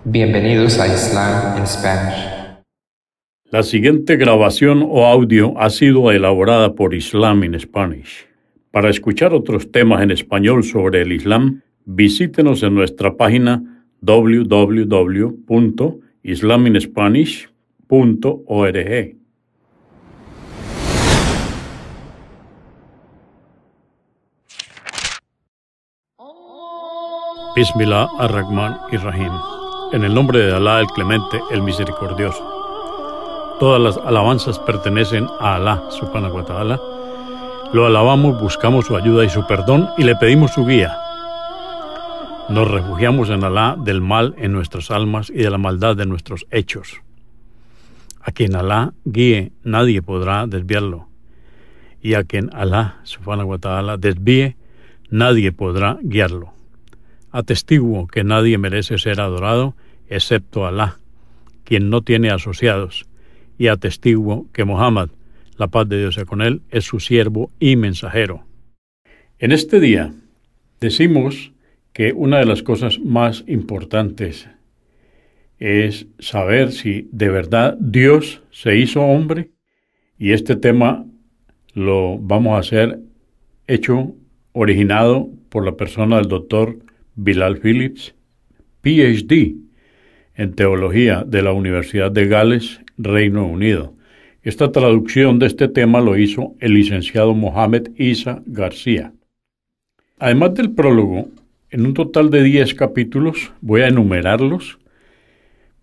Bienvenidos a Islam en Spanish. La siguiente grabación o audio ha sido elaborada por Islam in Spanish. Para escuchar otros temas en español sobre el Islam, visítenos en nuestra página www.islaminspanish.org. Bismillah ar-Rahman ir-Rahim. En el nombre de Alá, el Clemente, el Misericordioso. Todas las alabanzas pertenecen a Alá, subhanahu wa ta'ala. Lo alabamos, buscamos su ayuda y su perdón y le pedimos su guía. Nos refugiamos en Alá del mal en nuestras almas y de la maldad de nuestros hechos. A quien Alá guíe, nadie podrá desviarlo. Y a quien Alá, subhanahu wa ta'ala, desvíe, nadie podrá guiarlo. Atestiguo que nadie merece ser adorado excepto Alá, quien no tiene asociados, y atestiguo que Muhammad, la paz de Dios sea con él, es su siervo y mensajero. En este día decimos que una de las cosas más importantes es saber si de verdad Dios se hizo hombre, y este tema lo vamos a hacer originado por la persona del doctor Bilal Phillips, PhD en Teología de la Universidad de Gales, Reino Unido. Esta traducción de este tema lo hizo el licenciado Mohamed Isa García. Además del prólogo, en un total de 10 capítulos, voy a enumerarlos.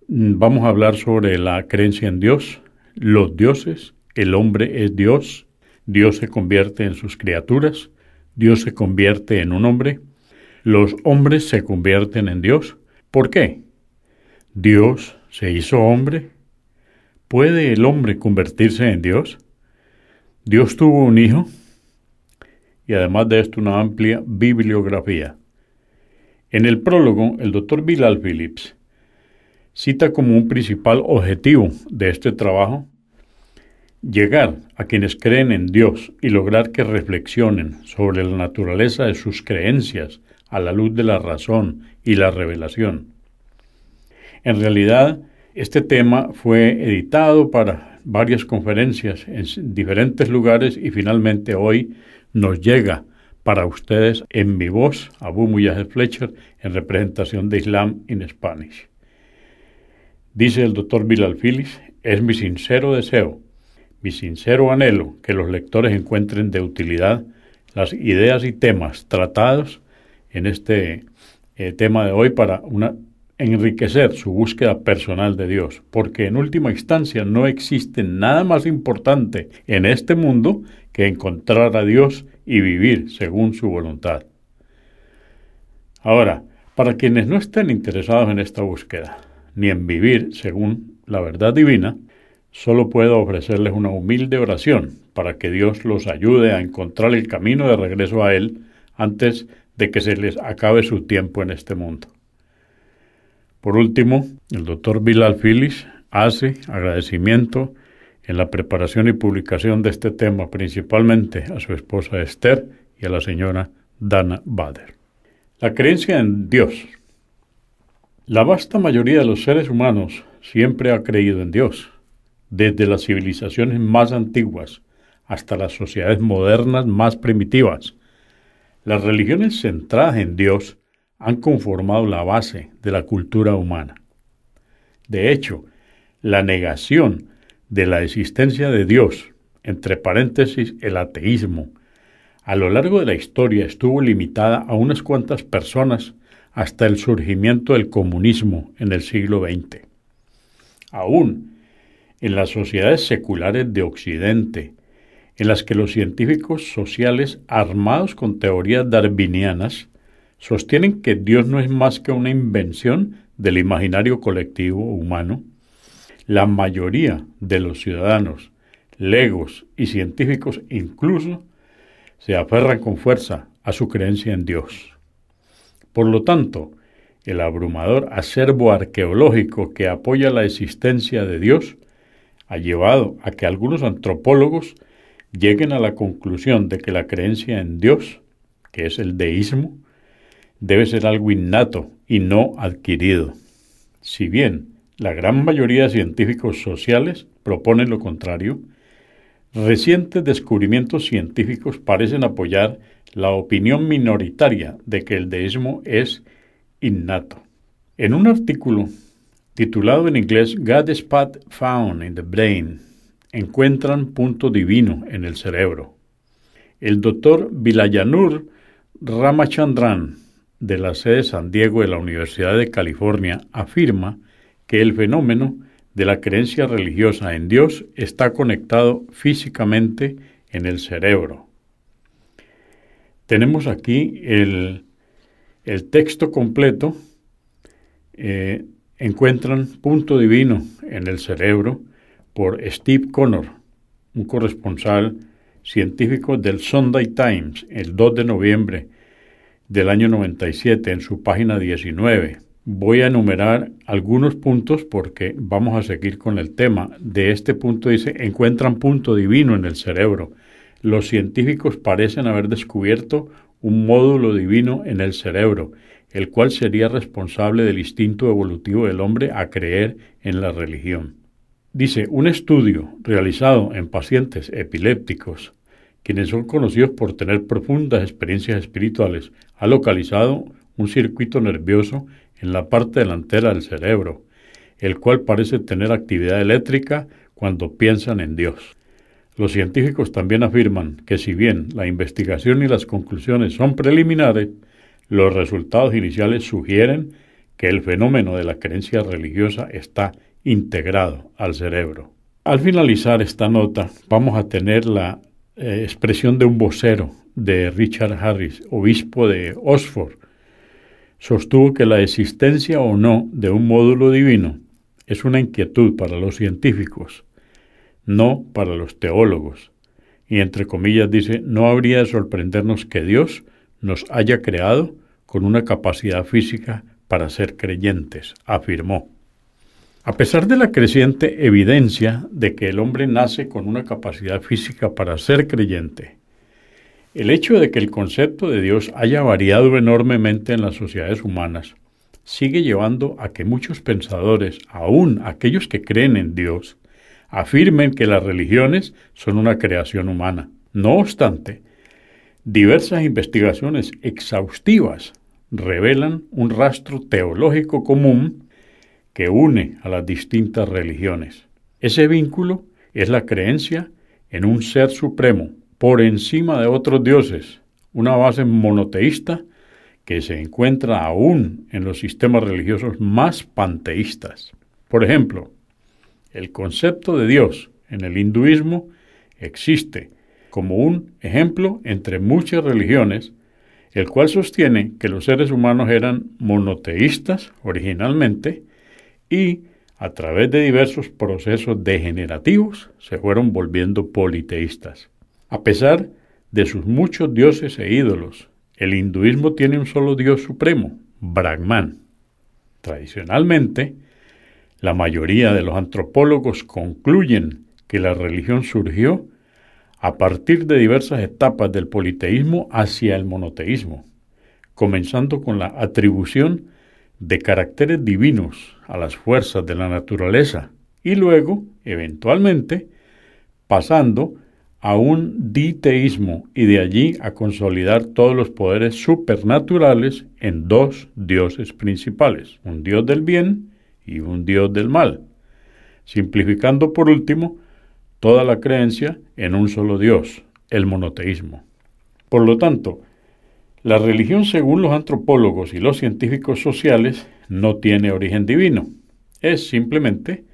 Vamos a hablar sobre la creencia en Dios, los dioses, el hombre es Dios, Dios se convierte en sus criaturas, Dios se convierte en un hombre, los hombres se convierten en Dios. ¿Por qué? ¿Dios se hizo hombre? ¿Puede el hombre convertirse en Dios? ¿Dios tuvo un hijo? Y además de esto, una amplia bibliografía. En el prólogo, el doctor Bilal Phillips cita como un principal objetivo de este trabajo llegar a quienes creen en Dios y lograr que reflexionen sobre la naturaleza de sus creencias a la luz de la razón y la revelación. En realidad, este tema fue editado para varias conferencias en diferentes lugares y finalmente hoy nos llega para ustedes en mi voz, Abu Mujahid Fletcher, en representación de Islam in Spanish. Dice el doctor Bilal Phillips: es mi sincero deseo, mi sincero anhelo que los lectores encuentren de utilidad las ideas y temas tratados en este tema de hoy para enriquecer su búsqueda personal de Dios, porque en última instancia no existe nada más importante en este mundo que encontrar a Dios y vivir según su voluntad. Ahora, para quienes no estén interesados en esta búsqueda, ni en vivir según la verdad divina, solo puedo ofrecerles una humilde oración para que Dios los ayude a encontrar el camino de regreso a Él antes de que se les acabe su tiempo en este mundo. Por último, el doctor Bilal Phillips hace agradecimiento en la preparación y publicación de este tema, principalmente a su esposa Esther y a la señora Dana Bader. La creencia en Dios. La vasta mayoría de los seres humanos siempre ha creído en Dios, desde las civilizaciones más antiguas hasta las sociedades modernas más primitivas. Las religiones centradas en Dios han conformado la base de la cultura humana. De hecho, la negación de la existencia de Dios, entre paréntesis el ateísmo, a lo largo de la historia estuvo limitada a unas cuantas personas hasta el surgimiento del comunismo en el siglo XX. Aún en las sociedades seculares de Occidente, en las que los científicos sociales armados con teorías darwinianas sostienen que Dios no es más que una invención del imaginario colectivo humano, la mayoría de los ciudadanos, legos y científicos incluso, se aferran con fuerza a su creencia en Dios. Por lo tanto, el abrumador acervo arqueológico que apoya la existencia de Dios ha llevado a que algunos antropólogos lleguen a la conclusión de que la creencia en Dios, que es el deísmo, debe ser algo innato y no adquirido. Si bien la gran mayoría de científicos sociales proponen lo contrario, recientes descubrimientos científicos parecen apoyar la opinión minoritaria de que el deísmo es innato. En un artículo titulado en inglés God Spot Found in the Brain, encuentran punto divino en el cerebro, el doctor Vilayanur Ramachandran, de la sede San Diego de la Universidad de California, afirma que el fenómeno de la creencia religiosa en Dios está conectado físicamente en el cerebro. Tenemos aquí el texto completo. Encuentran punto divino en el cerebro por Steve Connor, un corresponsal científico del Sunday Times, el 2 de noviembre del año 97, en su página 19. Voy a enumerar algunos puntos porque vamos a seguir con el tema. De este punto dice, encuentran punto divino en el cerebro. Los científicos parecen haber descubierto un módulo divino en el cerebro, el cual sería responsable del instinto evolutivo del hombre a creer en la religión. Dice, un estudio realizado en pacientes epilépticos, quienes son conocidos por tener profundas experiencias espirituales, ha localizado un circuito nervioso en la parte delantera del cerebro, el cual parece tener actividad eléctrica cuando piensan en Dios. Los científicos también afirman que si bien la investigación y las conclusiones son preliminares, los resultados iniciales sugieren que el fenómeno de la creencia religiosa está integrado al cerebro. Al finalizar esta nota, vamos a tener la expresión de un vocero de Richard Harris, obispo de Oxford. Sostuvo que la existencia o no de un módulo divino es una inquietud para los científicos, no para los teólogos. Y entre comillas dice, no habría de sorprendernos que Dios nos haya creado con una capacidad física para ser creyentes, afirmó. A pesar de la creciente evidencia de que el hombre nace con una capacidad física para ser creyente, el hecho de que el concepto de Dios haya variado enormemente en las sociedades humanas sigue llevando a que muchos pensadores, aun aquellos que creen en Dios, afirmen que las religiones son una creación humana. No obstante, diversas investigaciones exhaustivas revelan un rastro teológico común que une a las distintas religiones. Ese vínculo es la creencia en un ser supremo por encima de otros dioses, una base monoteísta que se encuentra aún en los sistemas religiosos más panteístas. Por ejemplo, el concepto de Dios en el hinduismo existe como un ejemplo entre muchas religiones, el cual sostiene que los seres humanos eran monoteístas originalmente y a través de diversos procesos degenerativos se fueron volviendo politeístas. A pesar de sus muchos dioses e ídolos, el hinduismo tiene un solo dios supremo, Brahman. Tradicionalmente, la mayoría de los antropólogos concluyen que la religión surgió a partir de diversas etapas del politeísmo hacia el monoteísmo, comenzando con la atribución de caracteres divinos a las fuerzas de la naturaleza y luego, eventualmente, pasando a un diteísmo y de allí a consolidar todos los poderes supernaturales en dos dioses principales, un dios del bien y un dios del mal, simplificando por último toda la creencia en un solo Dios, el monoteísmo. Por lo tanto, la religión, según los antropólogos y los científicos sociales, no tiene origen divino. Es simplemente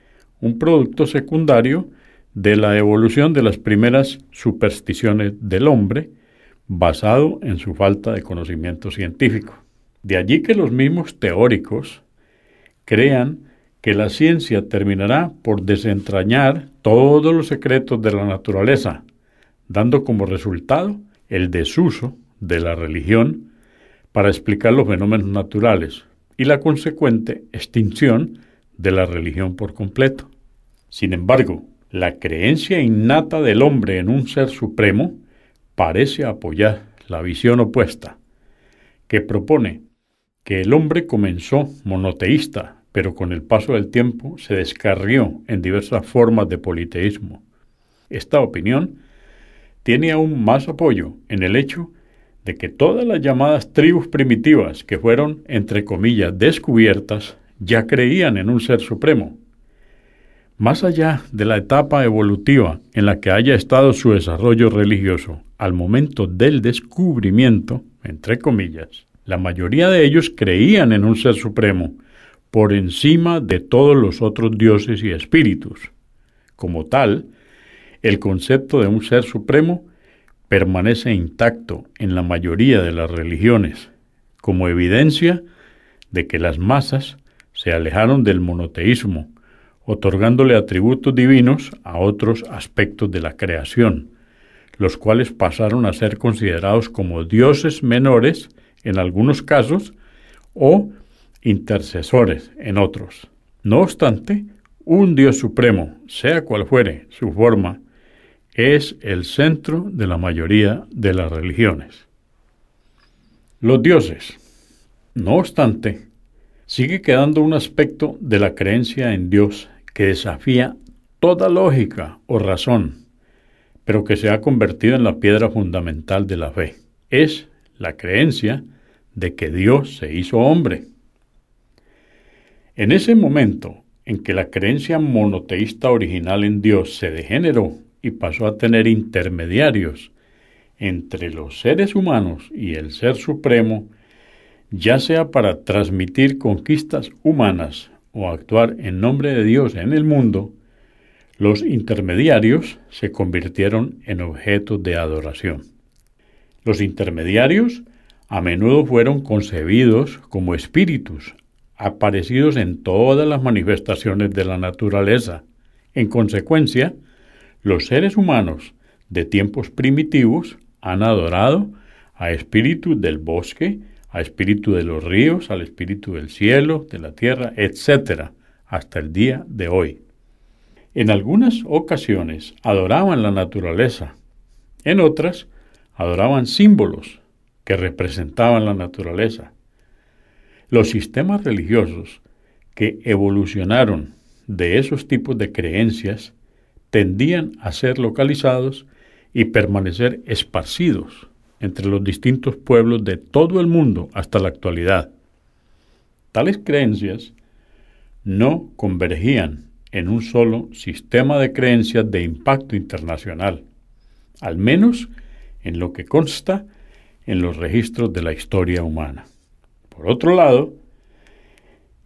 un producto secundario de la evolución de las primeras supersticiones del hombre, basado en su falta de conocimiento científico. De allí que los mismos teóricos crean que la ciencia terminará por desentrañar todos los secretos de la naturaleza, dando como resultado el desuso de la religión para explicar los fenómenos naturales y la consecuente extinción de la religión por completo. Sin embargo, la creencia innata del hombre en un ser supremo parece apoyar la visión opuesta, que propone que el hombre comenzó monoteísta, pero con el paso del tiempo se descarrió en diversas formas de politeísmo. Esta opinión tiene aún más apoyo en el hecho de que todas las llamadas tribus primitivas que fueron, entre comillas, descubiertas, ya creían en un ser supremo. Más allá de la etapa evolutiva en la que haya estado su desarrollo religioso al momento del descubrimiento, entre comillas, la mayoría de ellos creían en un ser supremo por encima de todos los otros dioses y espíritus. Como tal, el concepto de un ser supremo permanece intacto en la mayoría de las religiones, como evidencia de que las masas se alejaron del monoteísmo, otorgándole atributos divinos a otros aspectos de la creación, los cuales pasaron a ser considerados como dioses menores en algunos casos o intercesores en otros. No obstante, un Dios supremo, sea cual fuere su forma, es el centro de la mayoría de las religiones. Los dioses, no obstante, sigue quedando un aspecto de la creencia en Dios que desafía toda lógica o razón, pero que se ha convertido en la piedra fundamental de la fe. Es la creencia de que Dios se hizo hombre. En ese momento en que la creencia monoteísta original en Dios se degeneró y pasó a tener intermediarios entre los seres humanos y el Ser Supremo, ya sea para transmitir conquistas humanas o actuar en nombre de Dios en el mundo, los intermediarios se convirtieron en objetos de adoración. Los intermediarios a menudo fueron concebidos como espíritus, aparecidos en todas las manifestaciones de la naturaleza. En consecuencia, los seres humanos de tiempos primitivos han adorado a espíritus del bosque, a espíritu de los ríos, al espíritu del cielo, de la tierra, etc., hasta el día de hoy. En algunas ocasiones adoraban la naturaleza, en otras adoraban símbolos que representaban la naturaleza. Los sistemas religiosos que evolucionaron de esos tipos de creencias tendían a ser localizados y permanecer esparcidos entre los distintos pueblos de todo el mundo hasta la actualidad. Tales creencias no convergían en un solo sistema de creencias de impacto internacional, al menos en lo que consta en los registros de la historia humana. Por otro lado,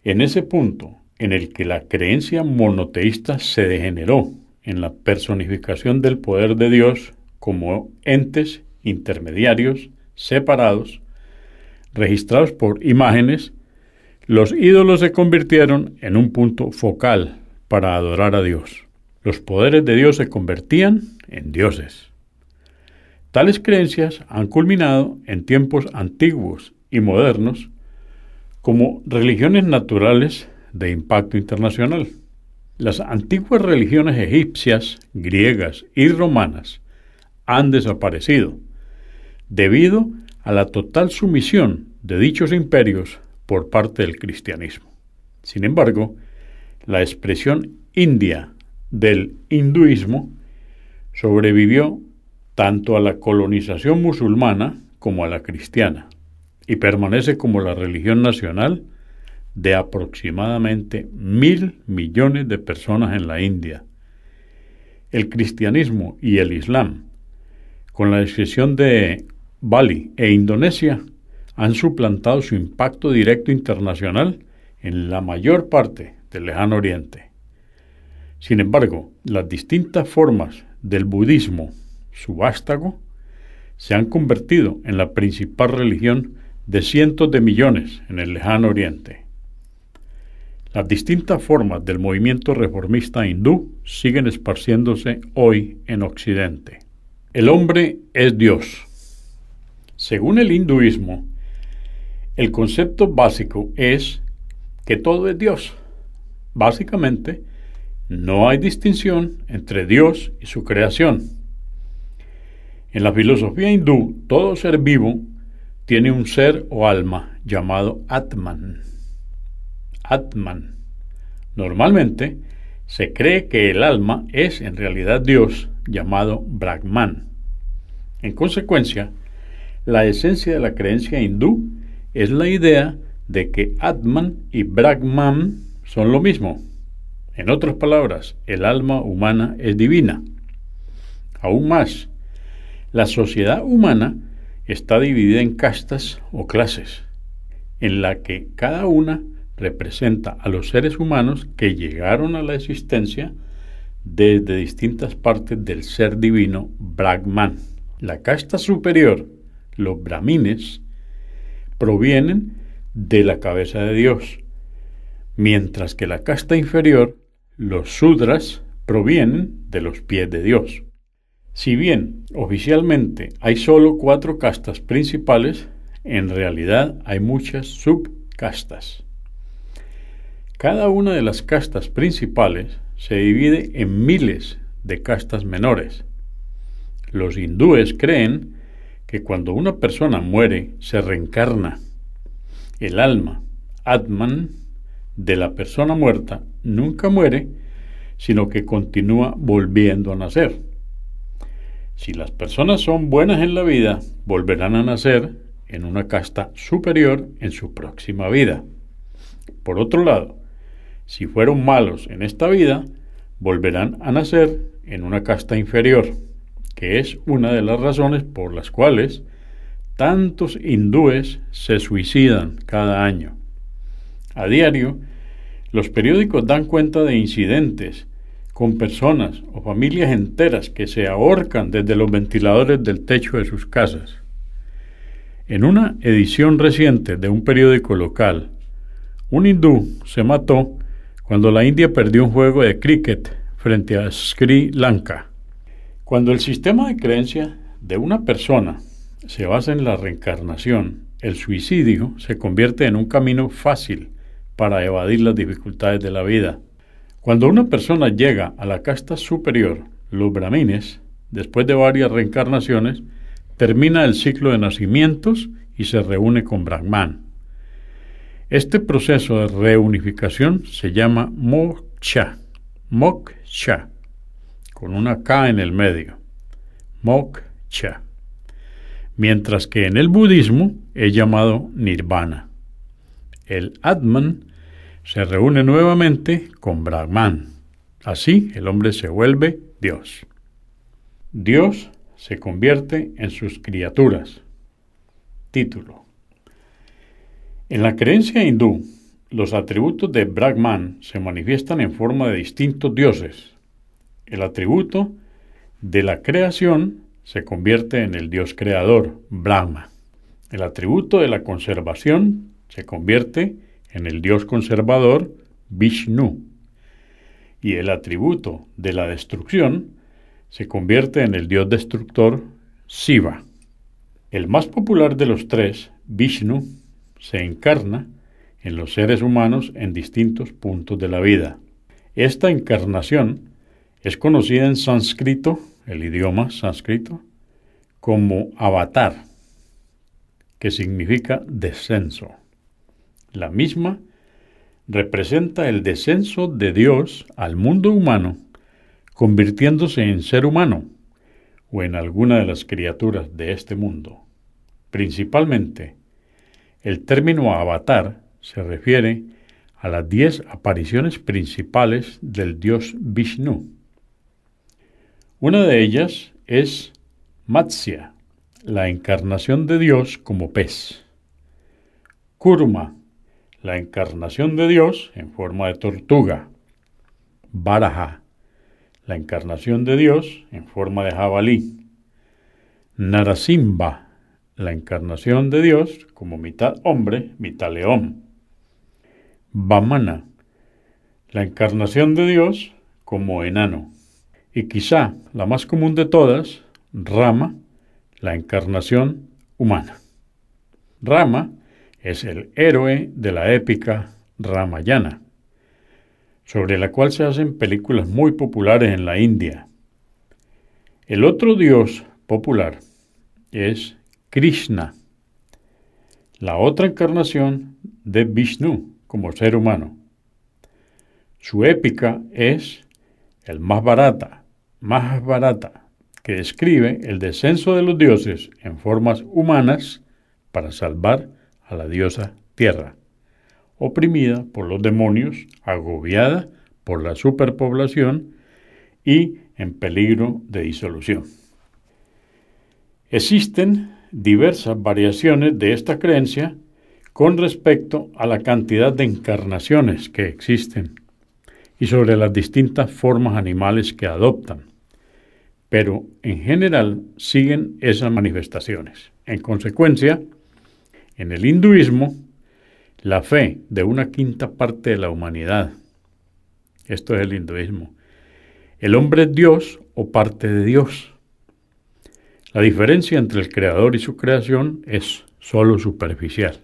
en ese punto en el que la creencia monoteísta se degeneró en la personificación del poder de Dios como entes intermediarios separados, registrados por imágenes, los ídolos se convirtieron en un punto focal para adorar a Dios. Los poderes de Dios se convertían en dioses. Tales creencias han culminado en tiempos antiguos y modernos como religiones naturales de impacto internacional. Las antiguas religiones egipcias, griegas y romanas han desaparecido debido a la total sumisión de dichos imperios por parte del cristianismo. Sin embargo, la expresión india del hinduismo sobrevivió tanto a la colonización musulmana como a la cristiana y permanece como la religión nacional de aproximadamente 1.000 millones de personas en la India. El cristianismo y el islam, con la excepción de Bali e Indonesia, han suplantado su impacto directo internacional en la mayor parte del Lejano Oriente. Sin embargo, las distintas formas del budismo subástago se han convertido en la principal religión de cientos de millones en el Lejano Oriente. Las distintas formas del movimiento reformista hindú siguen esparciéndose hoy en Occidente. El hombre es Dios. Según el hinduismo, el concepto básico es que todo es Dios. Básicamente, no hay distinción entre Dios y su creación. En la filosofía hindú, todo ser vivo tiene un ser o alma llamado Atman. Atman Normalmente, se cree que el alma es en realidad Dios llamado Brahman. En consecuencia, la esencia de la creencia hindú es la idea de que Atman y Brahman son lo mismo. En otras palabras, el alma humana es divina. Aún más, la sociedad humana está dividida en castas o clases, en la que cada una representa a los seres humanos que llegaron a la existencia desde distintas partes del ser divino Brahman. La casta superior, los brahmines, provienen de la cabeza de Dios, mientras que la casta inferior, los sudras, provienen de los pies de Dios. Si bien oficialmente hay solo 4 castas principales, en realidad hay muchas subcastas. Cada una de las castas principales se divide en miles de castas menores. Los hindúes creen que cuando una persona muere se reencarna. El alma, Atman, de la persona muerta nunca muere, sino que continúa volviendo a nacer. Si las personas son buenas en la vida, volverán a nacer en una casta superior en su próxima vida. Por otro lado, si fueron malos en esta vida, volverán a nacer en una casta inferior, que es una de las razones por las cuales tantos hindúes se suicidan cada año. A diario, los periódicos dan cuenta de incidentes con personas o familias enteras que se ahorcan desde los ventiladores del techo de sus casas. En una edición reciente de un periódico local, un hindú se mató cuando la India perdió un juego de cricket frente a Sri Lanka. Cuando el sistema de creencia de una persona se basa en la reencarnación, el suicidio se convierte en un camino fácil para evadir las dificultades de la vida. Cuando una persona llega a la casta superior, los brahmines, después de varias reencarnaciones, termina el ciclo de nacimientos y se reúne con Brahman. Este proceso de reunificación se llama moksha, con una K en el medio, moksha, mientras que en el budismo es llamado nirvana. El Atman se reúne nuevamente con Brahman. Así el hombre se vuelve Dios. Dios se convierte en sus criaturas. Título. En la creencia hindú, los atributos de Brahman se manifiestan en forma de distintos dioses. El atributo de la creación se convierte en el dios creador, Brahma. El atributo de la conservación se convierte en el dios conservador, Vishnu. Y el atributo de la destrucción se convierte en el dios destructor, Shiva. El más popular de los tres, Vishnu, se encarna en los seres humanos en distintos puntos de la vida. Esta encarnación es conocida en sánscrito, el idioma sánscrito, como avatar, que significa descenso. La misma representa el descenso de Dios al mundo humano, convirtiéndose en ser humano o en alguna de las criaturas de este mundo. Principalmente, el término avatar se refiere a las 10 apariciones principales del dios Vishnu. Una de ellas es Matsya, la encarnación de Dios como pez. Kurma, la encarnación de Dios en forma de tortuga. Varaha, la encarnación de Dios en forma de jabalí. Narasimha, la encarnación de Dios como mitad hombre, mitad león. Vamana, la encarnación de Dios como enano. Y quizá la más común de todas, Rama, la encarnación humana. Rama es el héroe de la épica Ramayana, sobre la cual se hacen películas muy populares en la India. El otro dios popular es Krishna, la otra encarnación de Vishnu como ser humano. Su épica es el Mahabharata, que describe el descenso de los dioses en formas humanas para salvar a la diosa Tierra, oprimida por los demonios, agobiada por la superpoblación y en peligro de disolución. Existen diversas variaciones de esta creencia con respecto a la cantidad de encarnaciones que existen y sobre las distintas formas animales que adoptan, pero en general siguen esas manifestaciones. En consecuencia, en el hinduismo, la fe de una quinta parte de la humanidad, esto es el hinduismo, el hombre es Dios o parte de Dios. La diferencia entre el creador y su creación es sólo superficial.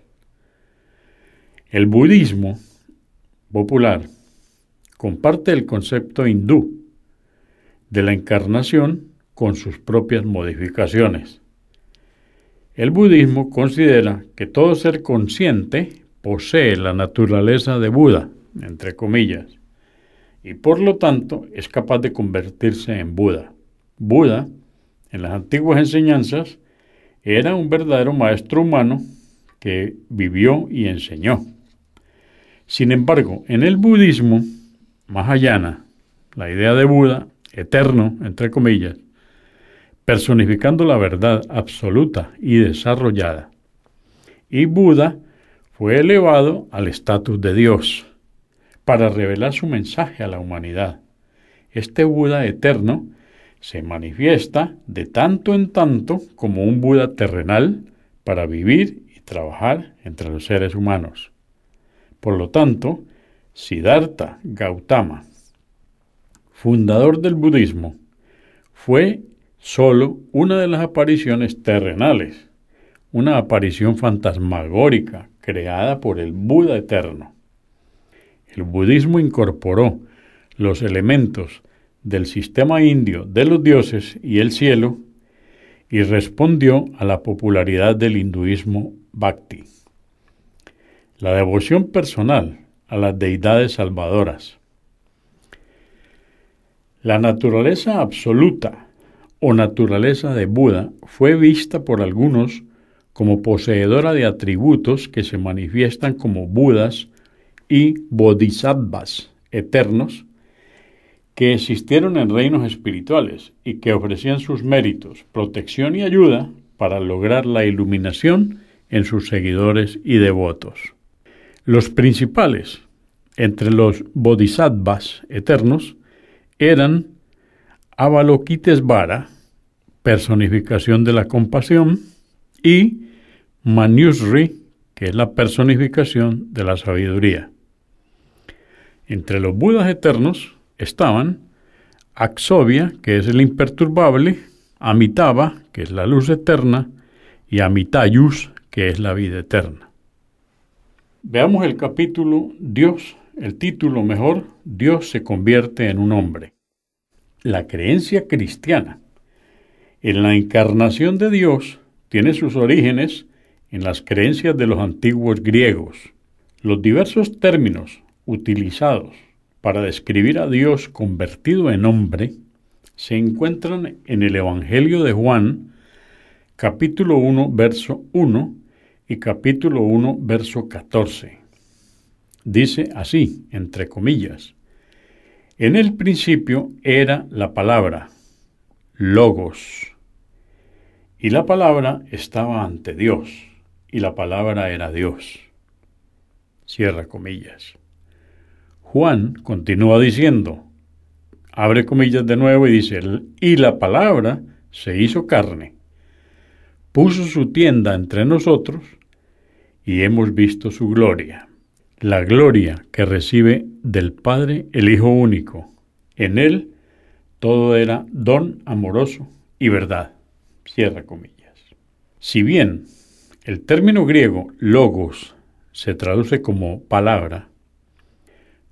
El budismo popular comparte el concepto hindú de la encarnación con sus propias modificaciones. El budismo considera que todo ser consciente posee la naturaleza de Buda, entre comillas, y por lo tanto es capaz de convertirse en Buda. Buda, en las antiguas enseñanzas, era un verdadero maestro humano que vivió y enseñó. Sin embargo, en el budismo Mahayana, la idea de Buda, eterno, entre comillas, personificando la verdad absoluta y desarrollada. Y Buda fue elevado al estatus de Dios para revelar su mensaje a la humanidad. Este Buda eterno se manifiesta de tanto en tanto como un Buda terrenal para vivir y trabajar entre los seres humanos. Por lo tanto, Siddhartha Gautama, fundador del budismo, fue solo una de las apariciones terrenales, una aparición fantasmagórica creada por el Buda eterno. El budismo incorporó los elementos del sistema indio de los dioses y el cielo y respondió a la popularidad del hinduismo Bhakti. La devoción personal a las deidades salvadoras. La naturaleza absoluta o naturaleza de Buda fue vista por algunos como poseedora de atributos que se manifiestan como Budas y Bodhisattvas eternos que existieron en reinos espirituales y que ofrecían sus méritos, protección y ayuda para lograr la iluminación en sus seguidores y devotos. Los principales entre los bodhisattvas eternos eran Avalokitesvara, personificación de la compasión, y Manjusri, que es la personificación de la sabiduría. Entre los Budas eternos estaban Akshobhya, que es el imperturbable, Amitabha, que es la luz eterna, y Amitayus, que es la vida eterna. Veamos el capítulo Dios, el título mejor, Dios se convierte en un hombre. La creencia cristiana en la encarnación de Dios tiene sus orígenes en las creencias de los antiguos griegos. Los diversos términos utilizados para describir a Dios convertido en hombre se encuentran en el Evangelio de Juan, capítulo 1, verso 1 y capítulo 1, verso 14. Dice así, entre comillas, en el principio era la palabra, Logos, y la palabra estaba ante Dios, y la palabra era Dios. Cierra comillas. Juan continúa diciendo, abre comillas de nuevo y dice, y la palabra se hizo carne, puso su tienda entre nosotros y hemos visto su gloria, la gloria que recibe del Padre el Hijo único. En él todo era don amoroso y verdad. Cierra comillas. Si bien el término griego logos se traduce como palabra,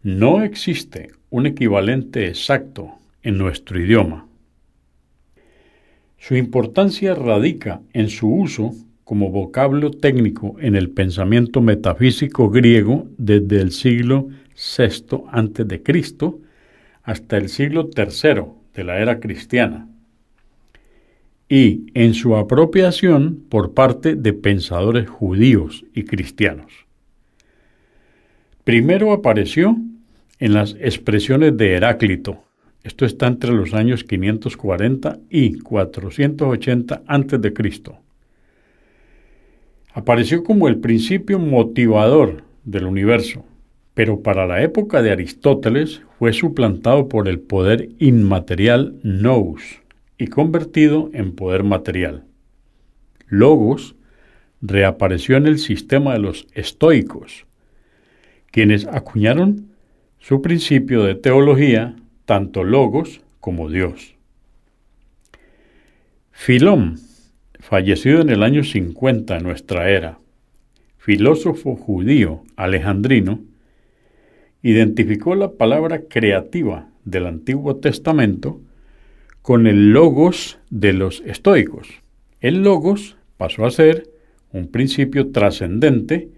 no existe un equivalente exacto en nuestro idioma. Su importancia radica en su uso como vocablo técnico en el pensamiento metafísico griego desde el siglo VI a.C. hasta el siglo III de la era cristiana, y en su apropiación por parte de pensadores judíos y cristianos. Primero apareció en las expresiones de Heráclito. Esto está entre los años 540 y 480 a.C. Apareció como el principio motivador del universo, pero para la época de Aristóteles fue suplantado por el poder inmaterial nous y convertido en poder material. Logos reapareció en el sistema de los estoicos, quienes acuñaron su principio de teología, tanto logos como Dios. Filón, fallecido en el año 50 de nuestra era, filósofo judío alejandrino, identificó la palabra creativa del Antiguo Testamento con el logos de los estoicos. El logos pasó a ser un principio trascendente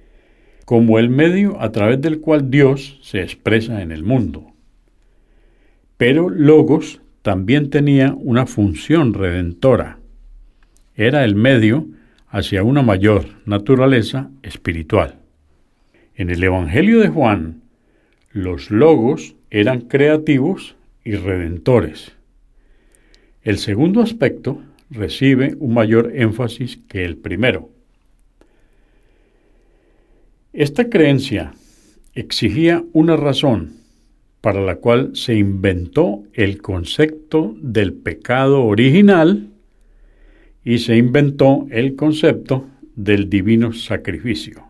como el medio a través del cual Dios se expresa en el mundo. Pero logos también tenía una función redentora. Era el medio hacia una mayor naturaleza espiritual. En el Evangelio de Juan, los logos eran creativos y redentores. El segundo aspecto recibe un mayor énfasis que el primero. Esta creencia exigía una razón para la cual se inventó el concepto del pecado original y se inventó el concepto del divino sacrificio.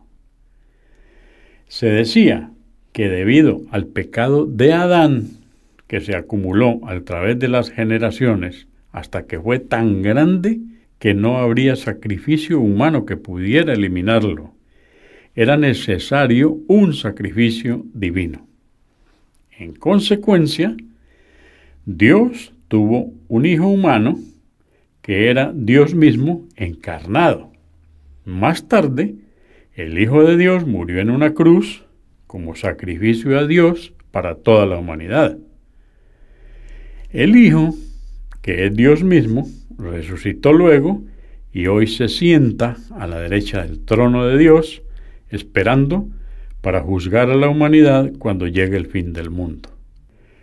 Se decía que debido al pecado de Adán, que se acumuló a través de las generaciones hasta que fue tan grande que no habría sacrificio humano que pudiera eliminarlo, era necesario un sacrificio divino. En consecuencia, Dios tuvo un hijo humano que era Dios mismo encarnado. Más tarde, el Hijo de Dios murió en una cruz como sacrificio a Dios para toda la humanidad. El Hijo, que es Dios mismo, resucitó luego y hoy se sienta a la derecha del trono de Dios, esperando para juzgar a la humanidad cuando llegue el fin del mundo.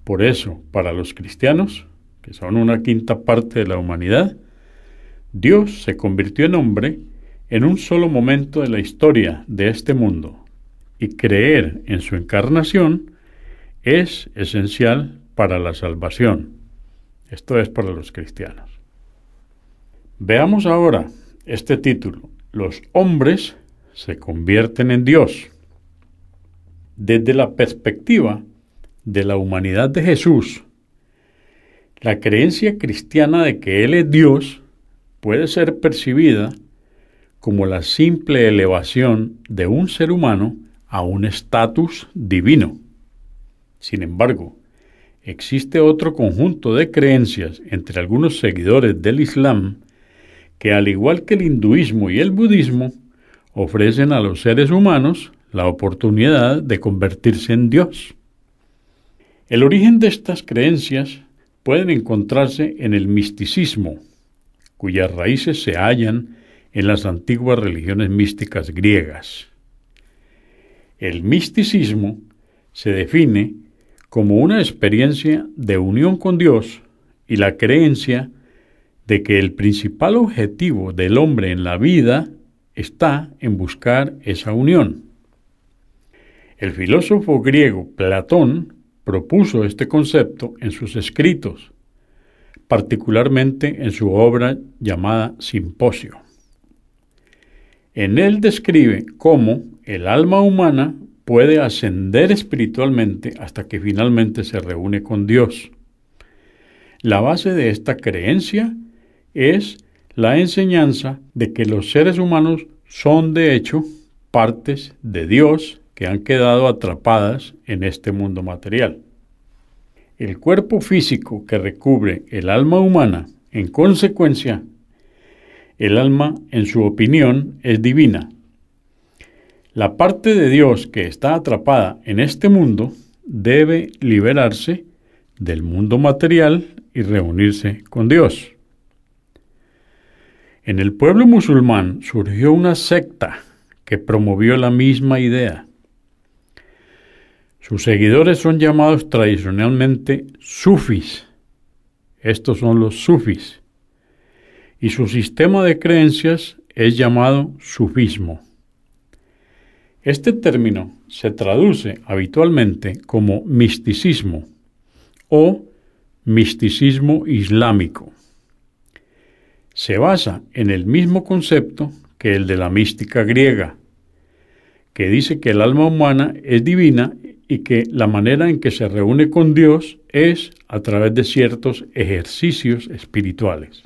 Por eso, para los cristianos, que son una quinta parte de la humanidad, Dios se convirtió en hombre en un solo momento de la historia de este mundo, y creer en su encarnación es esencial para la salvación. Esto es para los cristianos. Veamos ahora este título: Los hombres se convierten en Dios. Desde la perspectiva de la humanidad de Jesús, la creencia cristiana de que Él es Dios puede ser percibida como la simple elevación de un ser humano a un estatus divino. Sin embargo, existe otro conjunto de creencias entre algunos seguidores del Islam que, al igual que el hinduismo y el budismo, ofrecen a los seres humanos la oportunidad de convertirse en Dios. El origen de estas creencias pueden encontrarse en el misticismo, cuyas raíces se hallan en las antiguas religiones místicas griegas. El misticismo se define como una experiencia de unión con Dios y la creencia de que el principal objetivo del hombre en la vida está en buscar esa unión. El filósofo griego Platón propuso este concepto en sus escritos, particularmente en su obra llamada Simposio. En él describe cómo el alma humana puede ascender espiritualmente hasta que finalmente se reúne con Dios. La base de esta creencia es la enseñanza de que los seres humanos son de hecho partes de Dios que han quedado atrapadas en este mundo material. El cuerpo físico que recubre el alma humana, en consecuencia, El alma, en su opinión, es divina. La parte de Dios que está atrapada en este mundo debe liberarse del mundo material y reunirse con Dios. En el pueblo musulmán surgió una secta que promovió la misma idea. Sus seguidores son llamados tradicionalmente sufis. Estos son los sufis. Y su sistema de creencias es llamado sufismo. Este término se traduce habitualmente como misticismo o misticismo islámico. Se basa en el mismo concepto que el de la mística griega, que dice que el alma humana es divina y que la manera en que se reúne con Dios es a través de ciertos ejercicios espirituales.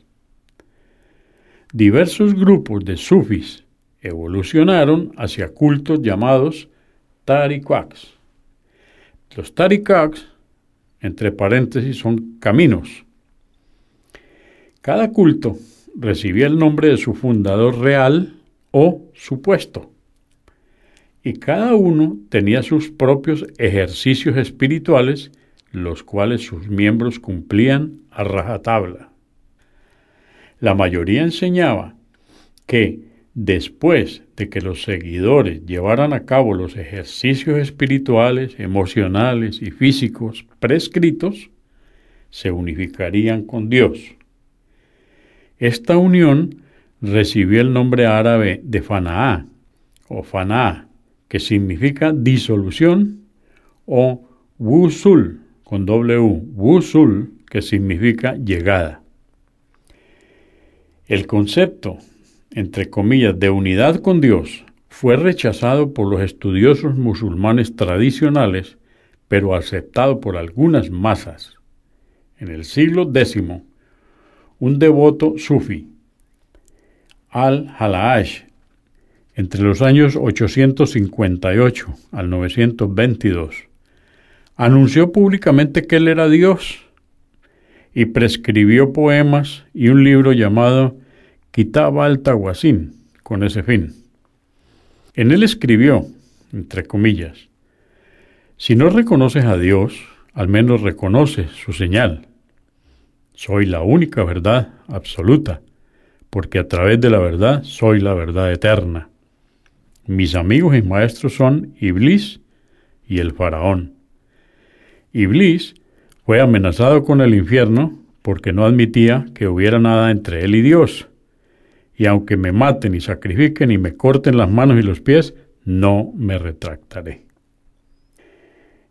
Diversos grupos de sufis evolucionaron hacia cultos llamados tariqats. Los tariqats, entre paréntesis, son caminos. Cada culto recibía el nombre de su fundador real o supuesto, y cada uno tenía sus propios ejercicios espirituales, los cuales sus miembros cumplían a rajatabla. La mayoría enseñaba que después de que los seguidores llevaran a cabo los ejercicios espirituales, emocionales y físicos prescritos, se unificarían con Dios. Esta unión recibió el nombre árabe de Fanaá o Faná, que significa disolución, o Wusul, con doble U, Wusul, que significa llegada. El concepto, entre comillas, de unidad con Dios fue rechazado por los estudiosos musulmanes tradicionales, pero aceptado por algunas masas. En el siglo X, un devoto sufi, Al-Halaaj, entre los años 858 al 922, anunció públicamente que él era Dios y prescribió poemas y un libro llamado Kitab al-Tawassin con ese fin. En él escribió, entre comillas, si no reconoces a Dios, al menos reconoces su señal. Soy la única verdad absoluta, porque a través de la verdad soy la verdad eterna. Mis amigos y maestros son Iblis y el faraón. Iblis fue amenazado con el infierno porque no admitía que hubiera nada entre él y Dios. Y aunque me maten y sacrifiquen y me corten las manos y los pies, no me retractaré.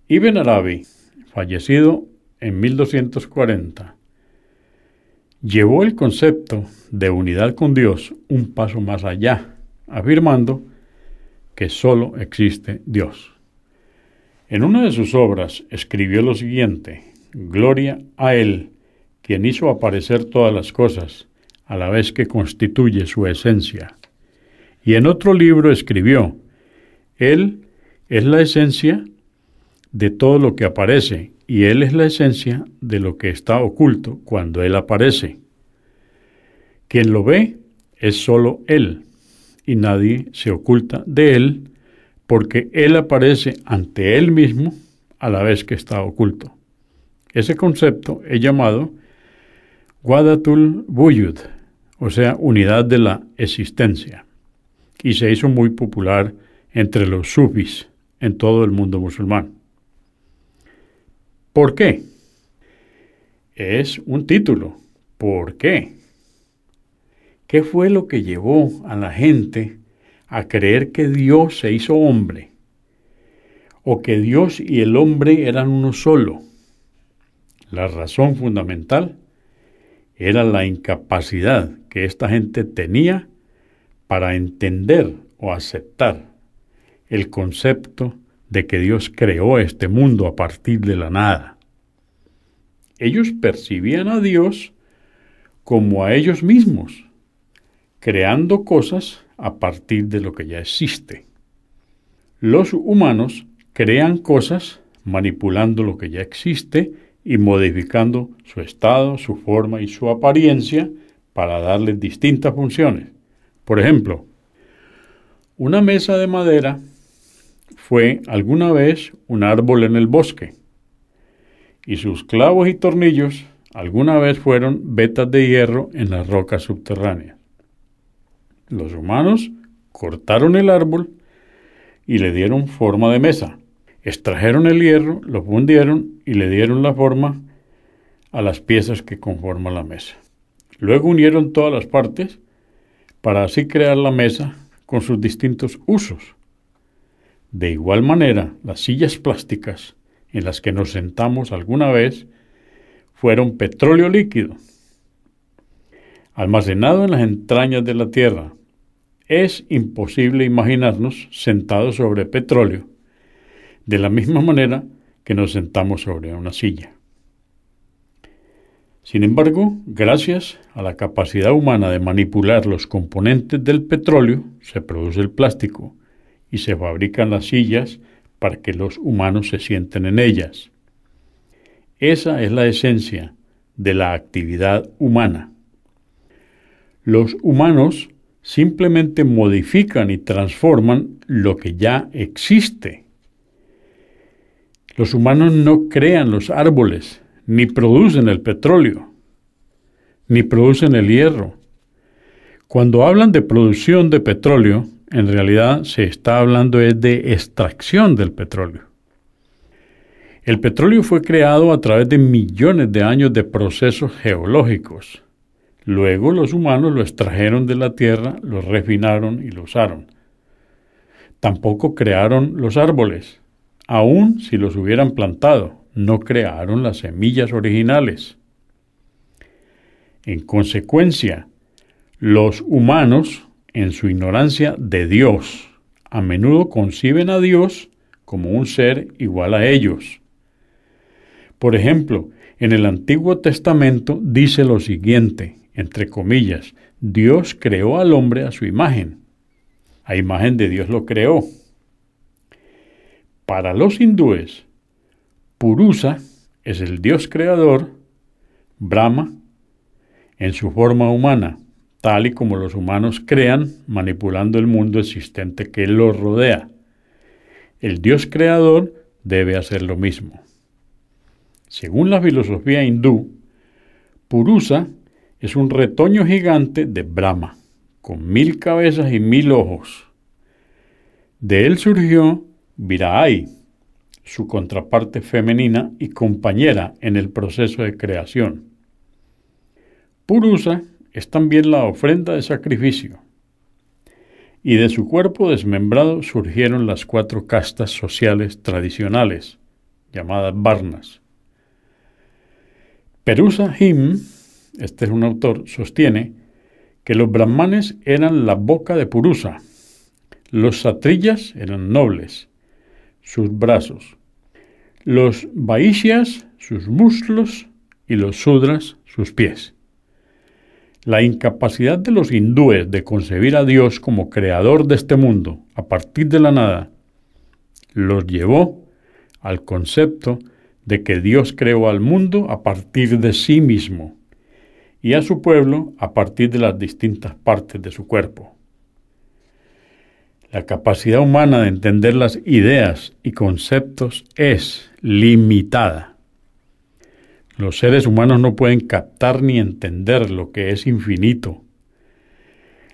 Ibn Arabi, fallecido en 1240, llevó el concepto de unidad con Dios un paso más allá, afirmando que solo existe Dios. En una de sus obras escribió lo siguiente: Gloria a Él, quien hizo aparecer todas las cosas, a la vez que constituye su esencia. Y en otro libro escribió: Él es la esencia de todo lo que aparece, y Él es la esencia de lo que está oculto cuando Él aparece. Quien lo ve es solo Él, y nadie se oculta de Él, porque Él aparece ante Él mismo a la vez que está oculto. Ese concepto es llamado Wahdatul Wujud, o sea, unidad de la existencia, y se hizo muy popular entre los sufis en todo el mundo musulmán. ¿Por qué? Es un título. ¿Por qué? ¿Qué fue lo que llevó a la gente a creer que Dios se hizo hombre? ¿O que Dios y el hombre eran uno solo? La razón fundamental era la incapacidad que esta gente tenía para entender o aceptar el concepto de que Dios creó este mundo a partir de la nada. Ellos percibían a Dios como a ellos mismos, creando cosas a partir de lo que ya existe. Los humanos crean cosas manipulando lo que ya existe y modificando su estado, su forma y su apariencia para darles distintas funciones. Por ejemplo, una mesa de madera fue alguna vez un árbol en el bosque, y sus clavos y tornillos alguna vez fueron vetas de hierro en las rocas subterráneas. Los humanos cortaron el árbol y le dieron forma de mesa. Extrajeron el hierro, lo fundieron y le dieron la forma a las piezas que conforman la mesa. Luego unieron todas las partes para así crear la mesa con sus distintos usos. De igual manera, las sillas plásticas en las que nos sentamos alguna vez fueron petróleo líquido, almacenado en las entrañas de la tierra. Es imposible imaginarnos sentados sobre petróleo, de la misma manera que nos sentamos sobre una silla. Sin embargo, gracias a la capacidad humana de manipular los componentes del petróleo, se produce el plástico y se fabrican las sillas para que los humanos se sienten en ellas. Esa es la esencia de la actividad humana. Los humanos simplemente modifican y transforman lo que ya existe. Los humanos no crean los árboles, ni producen el petróleo, ni producen el hierro. Cuando hablan de producción de petróleo, en realidad se está hablando de extracción del petróleo. El petróleo fue creado a través de millones de años de procesos geológicos. Luego los humanos lo extrajeron de la tierra, lo refinaron y lo usaron. Tampoco crearon los árboles, aun si los hubieran plantado, no crearon las semillas originales. En consecuencia, los humanos, en su ignorancia de Dios, a menudo conciben a Dios como un ser igual a ellos. Por ejemplo, en el Antiguo Testamento dice lo siguiente, entre comillas, Dios creó al hombre a su imagen. A imagen de Dios lo creó. Para los hindúes, Purusa es el Dios creador, Brahma, en su forma humana, tal y como los humanos crean, manipulando el mundo existente que los rodea. El Dios creador debe hacer lo mismo. Según la filosofía hindú, Purusa es un retoño gigante de Brahma, con 1000 cabezas y 1000 ojos. De él surgió Virahay, su contraparte femenina y compañera en el proceso de creación. Purusa es también la ofrenda de sacrificio, y de su cuerpo desmembrado surgieron las 4 castas sociales tradicionales, llamadas varnas. Perusa Him, este es un autor, sostiene que los brahmanes eran la boca de Purusa, los satriyas eran nobles, sus brazos, los vaishyas sus muslos y los sudras sus pies. La incapacidad de los hindúes de concebir a Dios como creador de este mundo a partir de la nada los llevó al concepto de que Dios creó al mundo a partir de sí mismo y a su pueblo a partir de las distintas partes de su cuerpo. La capacidad humana de entender las ideas y conceptos es limitada. Los seres humanos no pueden captar ni entender lo que es infinito.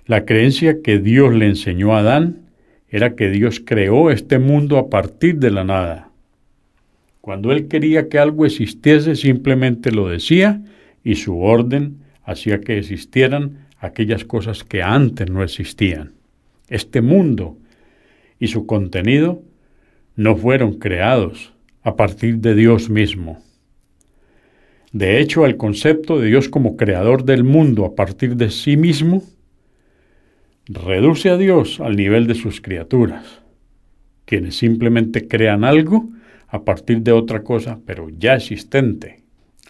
La creencia que Dios le enseñó a Adán era que Dios creó este mundo a partir de la nada. Cuando él quería que algo existiese, simplemente lo decía y su orden hacía que existieran aquellas cosas que antes no existían. Este mundo y su contenido no fueron creados a partir de Dios mismo. De hecho, el concepto de Dios como creador del mundo a partir de sí mismo reduce a Dios al nivel de sus criaturas, quienes simplemente crean algo a partir de otra cosa, pero ya existente.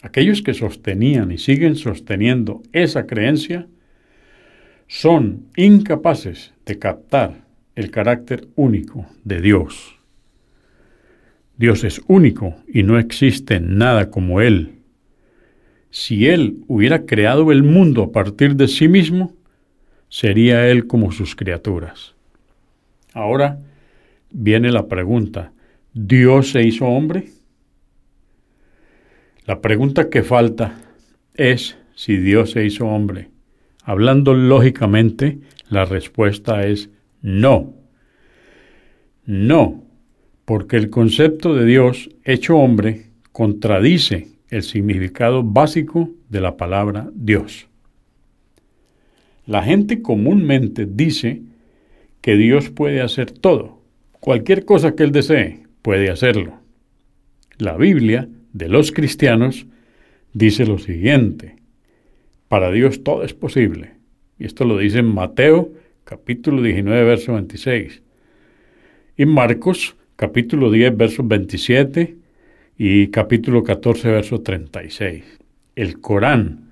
Aquellos que sostenían y siguen sosteniendo esa creencia son incapaces de captar el carácter único de Dios. Dios es único y no existe nada como Él. si Él hubiera creado el mundo a partir de sí mismo, sería Él como sus criaturas. Ahora viene la pregunta, ¿Dios se hizo hombre? La pregunta que falta es si Dios se hizo hombre. Hablando lógicamente, la respuesta es no. No, porque el concepto de Dios hecho hombre contradice el significado básico de la palabra Dios. La gente comúnmente dice que Dios puede hacer todo. Cualquier cosa que Él desee, puede hacerlo. La Biblia de los cristianos dice lo siguiente: para Dios todo es posible. Y esto lo dice en Mateo, capítulo 19, verso 26. Y Marcos, capítulo 10, verso 27 y capítulo 14, verso 36. El Corán,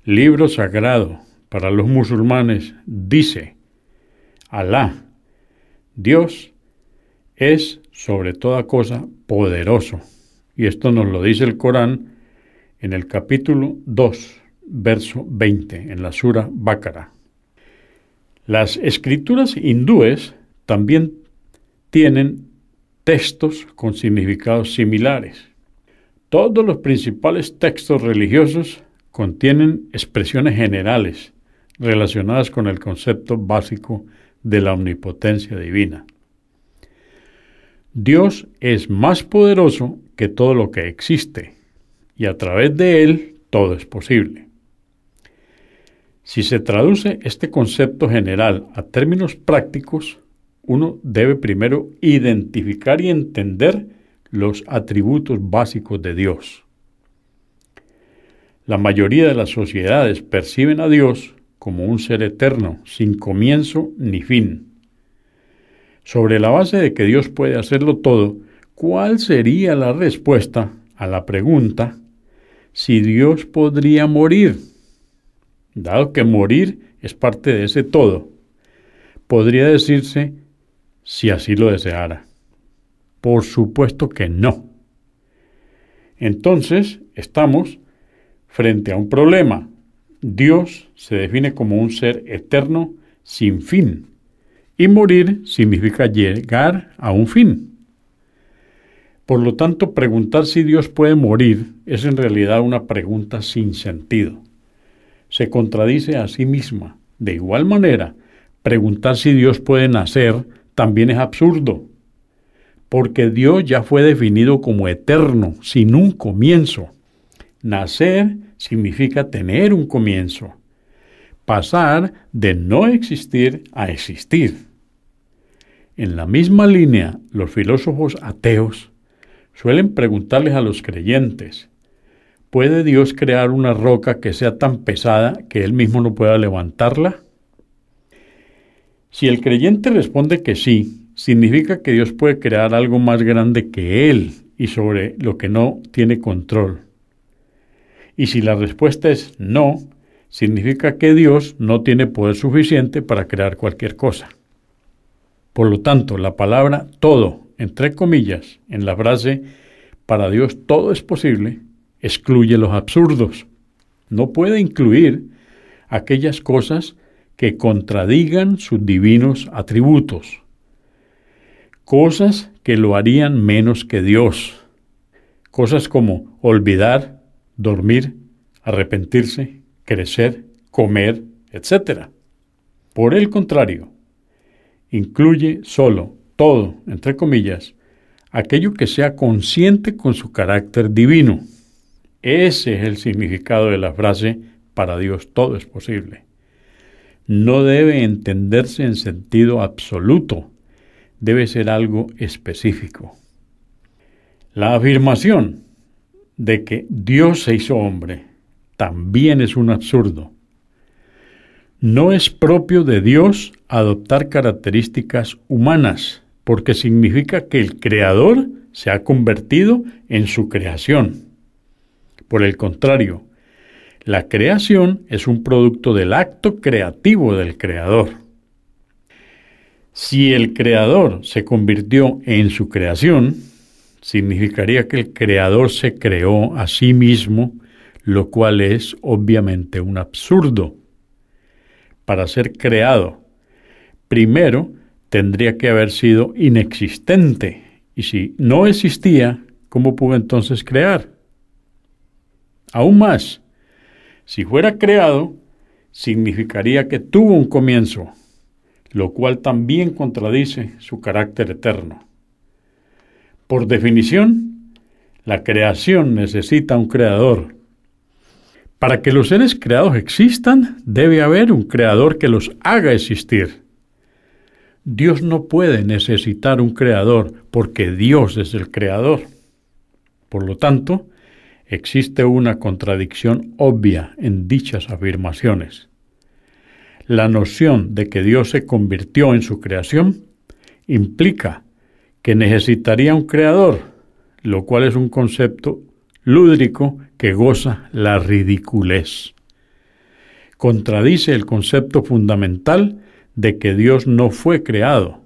libro sagrado para los musulmanes, dice: Alá, Dios, es sobre toda cosa poderoso. Y esto nos lo dice el Corán en el capítulo 2, verso 20, en la sura Báqara. Las escrituras hindúes también tienen textos con significados similares. Todos los principales textos religiosos contienen expresiones generales relacionadas con el concepto básico de la omnipotencia divina. Dios es más poderoso que todo lo que existe, y a través de Él todo es posible. Si se traduce este concepto general a términos prácticos, uno debe primero identificar y entender los atributos básicos de Dios. La mayoría de las sociedades perciben a Dios como un ser eterno, sin comienzo ni fin. Sobre la base de que Dios puede hacerlo todo, ¿cuál sería la respuesta a la pregunta si Dios podría morir? Dado que morir es parte de ese todo, podría decirse si así lo deseara. Por supuesto que no. Entonces, estamos frente a un problema. Dios se define como un ser eterno sin fin, y morir significa llegar a un fin. Por lo tanto, preguntar si Dios puede morir es en realidad una pregunta sin sentido. Se contradice a sí misma. De igual manera, preguntar si Dios puede nacer también es absurdo, porque Dios ya fue definido como eterno, sin un comienzo. Nacer significa tener un comienzo, pasar de no existir a existir. En la misma línea, los filósofos ateos suelen preguntarles a los creyentes: ¿puede Dios crear una roca que sea tan pesada que Él mismo no pueda levantarla? Si el creyente responde que sí, significa que Dios puede crear algo más grande que Él y sobre lo que no tiene control. Y si la respuesta es no, significa que Dios no tiene poder suficiente para crear cualquier cosa. Por lo tanto, la palabra todo, entre comillas, en la frase para Dios todo es posible, excluye los absurdos. No puede incluir aquellas cosas que contradigan sus divinos atributos, cosas que lo harían menos que Dios, cosas como olvidar, dormir, arrepentirse, crecer, comer, etc. Por el contrario, incluye solo, todo, entre comillas, aquello que sea consciente con su carácter divino. Ese es el significado de la frase para Dios todo es posible. No debe entenderse en sentido absoluto, debe ser algo específico. La afirmación de que Dios se hizo hombre también es un absurdo. No es propio de Dios adoptar características humanas, porque significa que el Creador se ha convertido en su creación. Por el contrario, la creación es un producto del acto creativo del Creador. Si el Creador se convirtió en su creación, significaría que el Creador se creó a sí mismo lo cual es obviamente un absurdo. Para ser creado, primero tendría que haber sido inexistente, y si no existía, ¿cómo pudo entonces crear? Aún más, si fuera creado, significaría que tuvo un comienzo, lo cual también contradice su carácter eterno. Por definición, la creación necesita un creador. Para que los seres creados existan, debe haber un creador que los haga existir. Dios no puede necesitar un creador porque Dios es el creador. Por lo tanto, existe una contradicción obvia en dichas afirmaciones. La noción de que Dios se convirtió en su creación implica que necesitaría un creador, lo cual es un concepto lúdico que goza la ridiculez. Contradice el concepto fundamental de que Dios no fue creado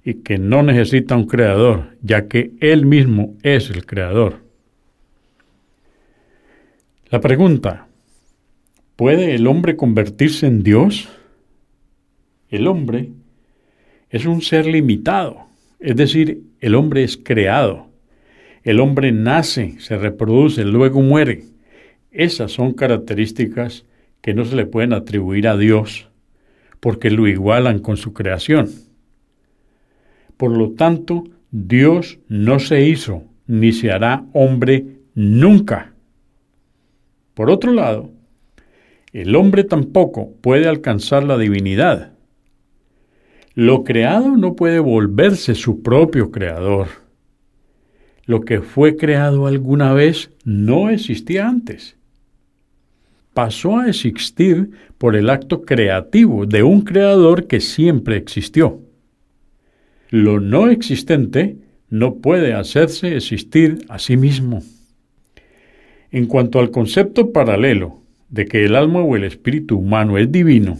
y que no necesita un creador, ya que Él mismo es el creador. La pregunta: ¿puede el hombre convertirse en Dios? El hombre es un ser limitado, es decir, el hombre es creado. El hombre nace, se reproduce, luego muere. Esas son características que no se le pueden atribuir a Dios, porque lo igualan con su creación. Por lo tanto, Dios no se hizo ni se hará hombre nunca. Por otro lado, el hombre tampoco puede alcanzar la divinidad. Lo creado no puede volverse su propio creador. Lo que fue creado alguna vez no existía antes. Pasó a existir por el acto creativo de un creador que siempre existió. Lo no existente no puede hacerse existir a sí mismo. En cuanto al concepto paralelo de que el alma o el espíritu humano es divino,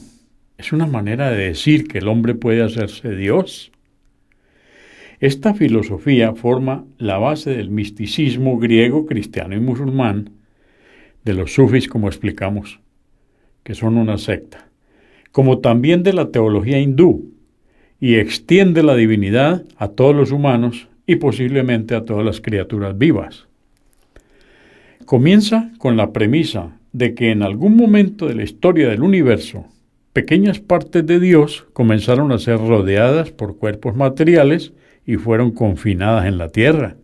es una manera de decir que el hombre puede hacerse Dios. Esta filosofía forma la base del misticismo griego, cristiano y musulmán, de los sufis, como explicamos, que son una secta, como también de la teología hindú, y extiende la divinidad a todos los humanos y posiblemente a todas las criaturas vivas. Comienza con la premisa de que en algún momento de la historia del universo, pequeñas partes de Dios comenzaron a ser rodeadas por cuerpos materiales y fueron confinadas en la tierra.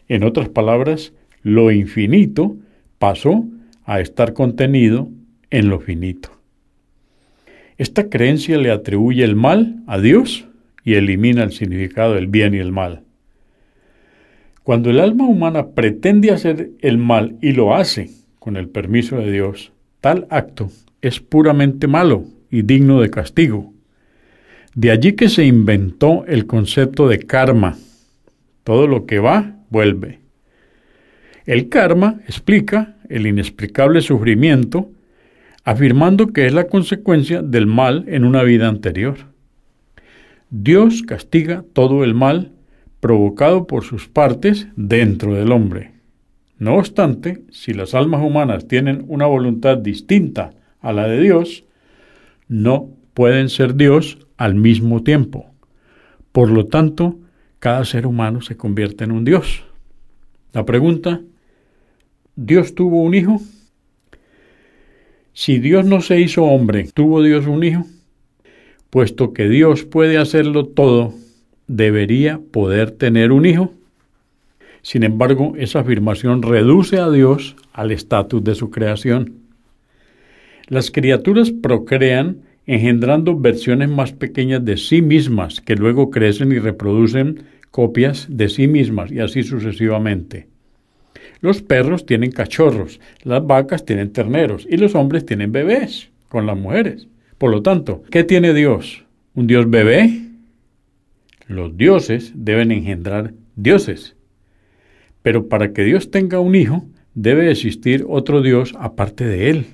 En otras palabras, lo infinito pasó a estar contenido en lo finito. Esta creencia le atribuye el mal a Dios y elimina el significado del bien y el mal. Cuando el alma humana pretende hacer el mal y lo hace con el permiso de Dios, tal acto es puramente malo y digno de castigo. De allí que se inventó el concepto de karma. Todo lo que va, vuelve. El karma explica el inexplicable sufrimiento, afirmando que es la consecuencia del mal en una vida anterior. Dios castiga todo el mal provocado por sus partes dentro del hombre. No obstante, si las almas humanas tienen una voluntad distinta a la de Dios, no pueden ser Dios al mismo tiempo. Por lo tanto, cada ser humano se convierte en un Dios. La pregunta: ¿Dios tuvo un hijo? Si Dios no se hizo hombre, ¿tuvo Dios un hijo? Puesto que Dios puede hacerlo todo, ¿debería poder tener un hijo? Sin embargo, esa afirmación reduce a Dios al estatus de su creación. Las criaturas procrean engendrando versiones más pequeñas de sí mismas que luego crecen y reproducen copias de sí mismas y así sucesivamente. Los perros tienen cachorros, las vacas tienen terneros y los hombres tienen bebés con las mujeres. Por lo tanto, ¿qué tiene Dios? ¿Un Dios bebé? Los dioses deben engendrar dioses. Pero para que Dios tenga un hijo, debe existir otro Dios aparte de él.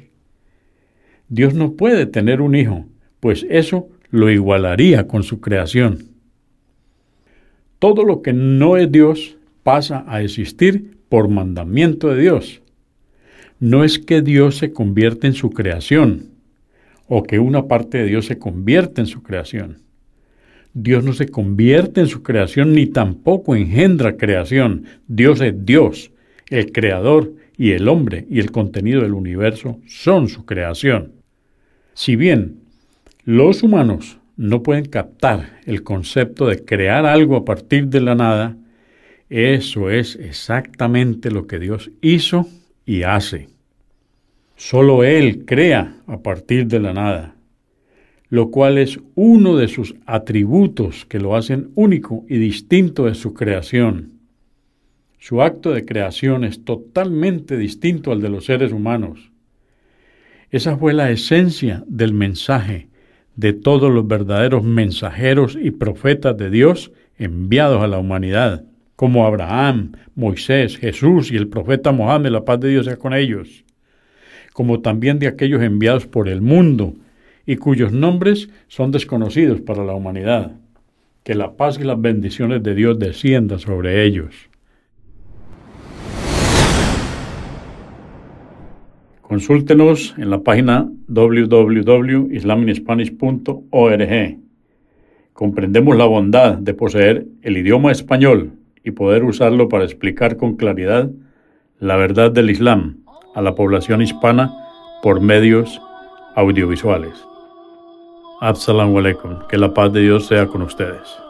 Dios no puede tener un hijo, pues eso lo igualaría con su creación. Todo lo que no es Dios pasa a existir por mandamiento de Dios. no es que Dios se convierte en su creación, o que una parte de Dios se convierte en su creación. Dios no se convierte en su creación ni tampoco engendra creación. Dios es Dios, el creador, y el hombre y el contenido del universo son su creación. Si bien los humanos no pueden captar el concepto de crear algo a partir de la nada, eso es exactamente lo que Dios hizo y hace. Solo Él crea a partir de la nada, lo cual es uno de sus atributos que lo hacen único y distinto de su creación. Su acto de creación es totalmente distinto al de los seres humanos. Esa fue la esencia del mensaje de todos los verdaderos mensajeros y profetas de Dios enviados a la humanidad, como Abraham, Moisés, Jesús y el profeta Mohammed, la paz de Dios sea con ellos, como también de aquellos enviados por el mundo y cuyos nombres son desconocidos para la humanidad. Que la paz y las bendiciones de Dios desciendan sobre ellos. Consúltenos en la página www.islaminspanish.org. Comprendemos la bondad de poseer el idioma español y poder usarlo para explicar con claridad la verdad del Islam a la población hispana por medios audiovisuales. Assalamu alaikum. Que la paz de Dios sea con ustedes.